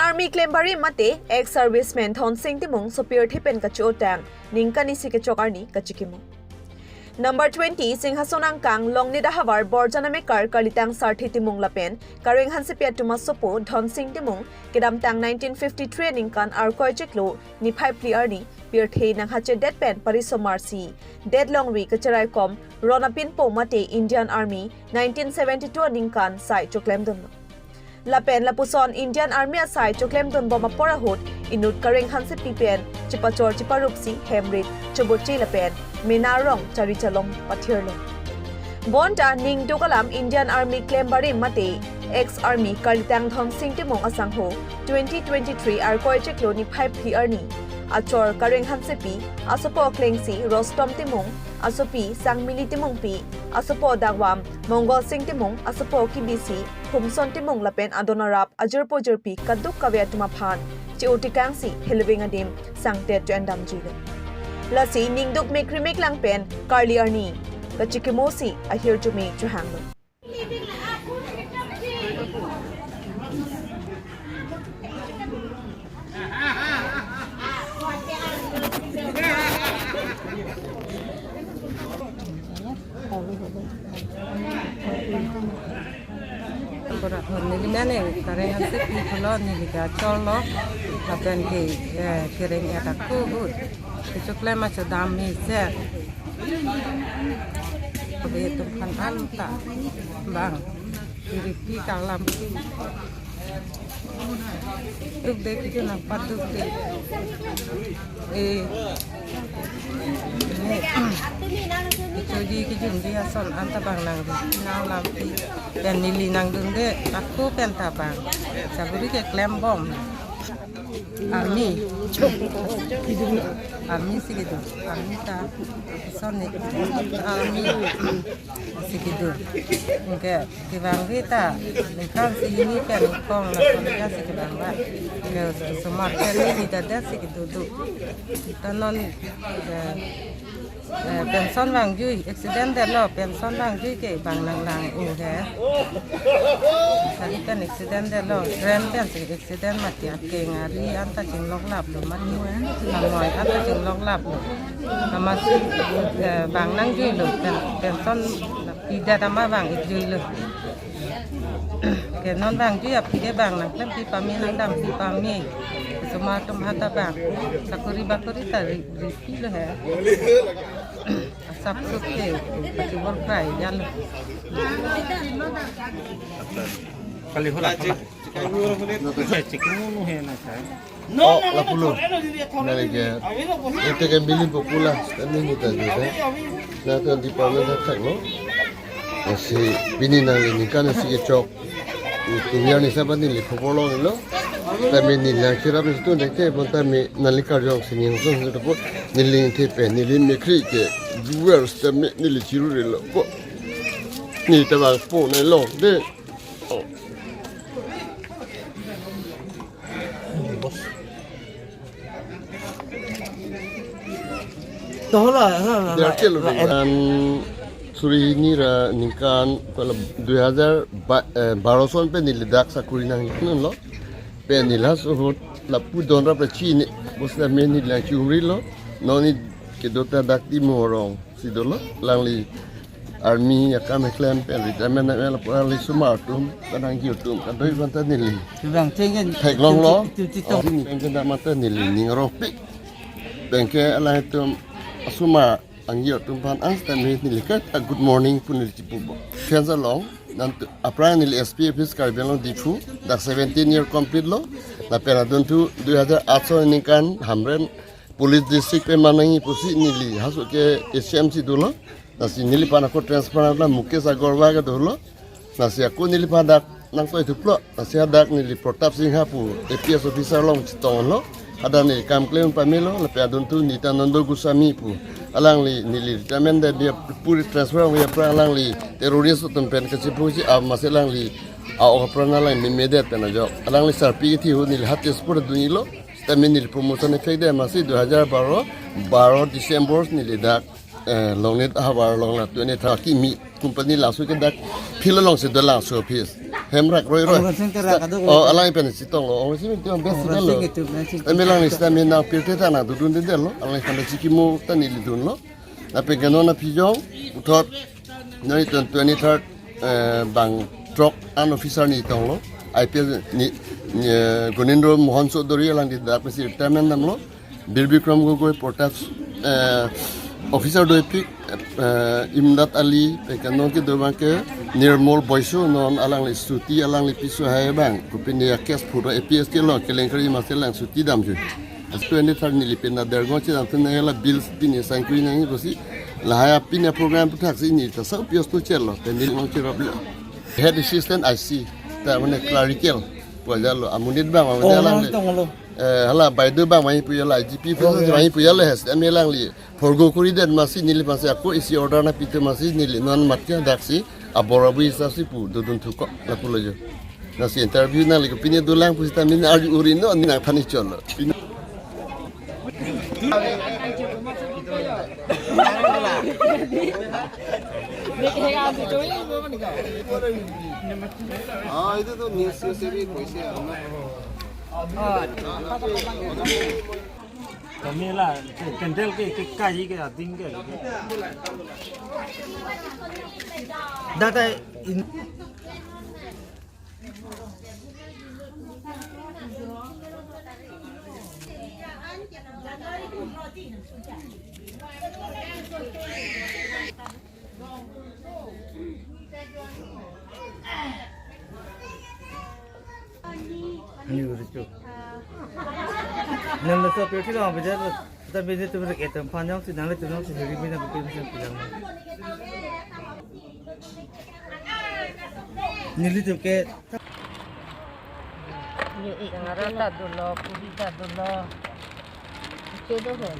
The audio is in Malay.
Army claim bari mate ex-serviceman Dhansing Timung superior thipen kechok tang Ningkan isi kechok arni kachikimo. Number 20 Singhasonang kang long nida havar borjaname kar kalitang sarthi Timung lapen kareng hansipia tumasopo Dhansing Timung kedam tang 1953 Ningkan arkoi cheklo ni 5 clear ni pirthei nang hache dead pen parisomarsi dead long ri kacharai kom ronapin po mate Indian Army 1972 Ningkan sai choklem dum Lapen lapuson Indian Army asai choklem dun boma porahut inut kareng hanse pipen chipachor chiparupsi hemrit chobochi lapen menarong charichalom pathirlo bonta ning dokalam Indian Army claim bari mate ex army kalitang Dhansing Timung asangho 2023 arkoi cheklo ni 5 clear ni achor kareng hanse pi asopo klengsi Rostom Timung asopi sangmili Timung pi asopo dagwam Mongol Singh Timung asopo kibisi Humson Timung lapen adonarap ajurpo jurpi kaduk kavya tumaphan chiutikangsi hilwing adim sangte trendam jile lasi ningduk mekrimek langpen karli arni kachikimosi ahir jumi chuhanglo Nili mana kareng hasil pihlo nili gacol lo, lapen ke kering ada kuhut, kecokle macam dami zer, begitu kan anta, bang, kiri kalam tu, duk dek itu nampak duk dek, jadi kijun dia son anta bang nang nang lampi dan nili nang dunde aku penta bang saburi ke klem bom army sih gitu army ta son ni army sih gitu enggak kibang kita kan si ini kan kong lah kalau sih kibang bah ke semua ini tidak sih gitu tuh tanon pension bang jui accident deh lo pension bang jui ke bang lang udah tadi kan accident deh lo rem kan accident mati ke ngari anta cinglok lap lo mati ngoi anta cinglok lap lo masih bang nang jui lo pension tidak sama bang jui lo ke non bang jui apa ke bang nang kan pipa mi nang dam pipa mi semua tu mata bang sakuri bakuri tadi ripi lo ya asap suke pasti berfry jalan kali hola kachikimo nu hai na sir no la pulo nalike ete ke bilin popula tani ni ta de na to di palo na thak no asi bini na ni kan si ke chok tu ya ni sabani li popolo lo tami ni la kira bis tu de ke bon tami nalika jong singin so so to nili te pe nili mikri ke viewers tami nili chiru re lo ko ni ta ba po ne lo de dia kelo dan suri ni ra Ningkan kalau 2012 son pe nili dak sakuri nang nun lo pe nila so la pu don ra pra chi ni bos la men ni la chumri lo no ni ke dota dak ti morong si do lo lang li army ya kam klem pe ri ta men la pa li sumar tum kanang ki tum ka doi ban ta ni li bang cengin thai long lo ni ke da ma ta ni li ning ro pi ben ke ala tum asuma ang yo tum pan as ta ni li ka good morning pun ni chipu bo fenza long dan apran ni SP office ka belong di thu da 17 year complete lo la pera don tu 2008 Ningkan hamren police district pe manangi pusi nili hasu ke SMC dulo nasi nili pana ko transfer la mukesh agorwa ga dulo nasi aku nili pada nang ko ituplo nasi adak nili Protap Singha pu APS officer long chitong lo ada ni kam claim pamelo la pera don tu Nitanando Gusami pu alang li nili tamen da dia puri transfer we pra alang li teroris tum pen ke chipuji a maselang li a oprana la mi medet pen jo alang li sarpi thi hu nili hatis pur dunilo tamen nili promotion effect de masi 2012 December nili dak long net habar long la 20 thaki mi company la su ke dak philo long se dollar so piece hemrak roi roi Orang sing terak adu. oh alai pen sitong lo orang sini tiang bes Orang lo sing itu nanti. emelang ni sta mena pirte tana dudun de lo alai kan kachikimo tani lidun lo ape ganona pijong utot nari 23rd bang truck an officer ni tong lo IPS ni Gunindro Mohan Sodori lang di dak pesi retirement nam lo Birbikram Gogoi Portas officer do epik Imdat Ali pekanon ke do ke Nirmol Boyso non alang li suti alang li pisu hai bang kupin dia kes puro APS ke lo kelengkari maselang suti dam ju astu ni thar ni lipin na dergo che dam tne la bills pin sankri nang rosi la haya pin program putak sini ta sa pios to chelo penil mong che rob head assistant IC ta mane clerical pojalo amunit bang alang Tong lo. hala by the bang mai puya la GP pesa mai puya la has amelang li forgo kuri den masi nili pasa aku isi order na pite masi nili non matya daksi aborabu isa sipu dudun thuko la pulojo nasi interview na li pine dulang pusita min arju urino ni na thani cholo itu tuh news se भी पैसे kami lah kendel ke kaji ke ating ke Data in Ini begitu. Nang nasa pergi lah, bejar. Tapi bejar tu berkat itu panjang sih, nang itu nang sih hari ini nak pergi macam panjang. Nili tu ke. Yang ada dulu, pudi dulu. Itu tu kan.